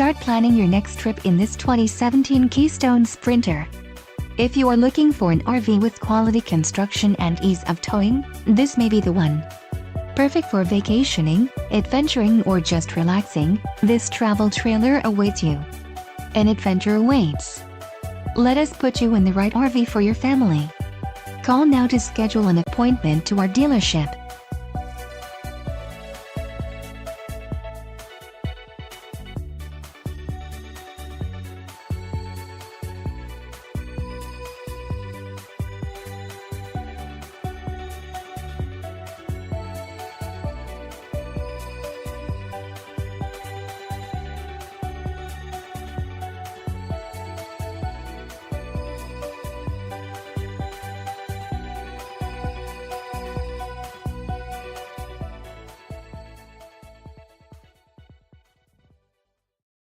Start planning your next trip in this 2017 Keystone Sprinter. If you are looking for an RV with quality construction and ease of towing, this may be the one. Perfect for vacationing, adventuring or just relaxing, this travel trailer awaits you. An adventure awaits. Let us put you in the right RV for your family. Call now to schedule an appointment to our dealership.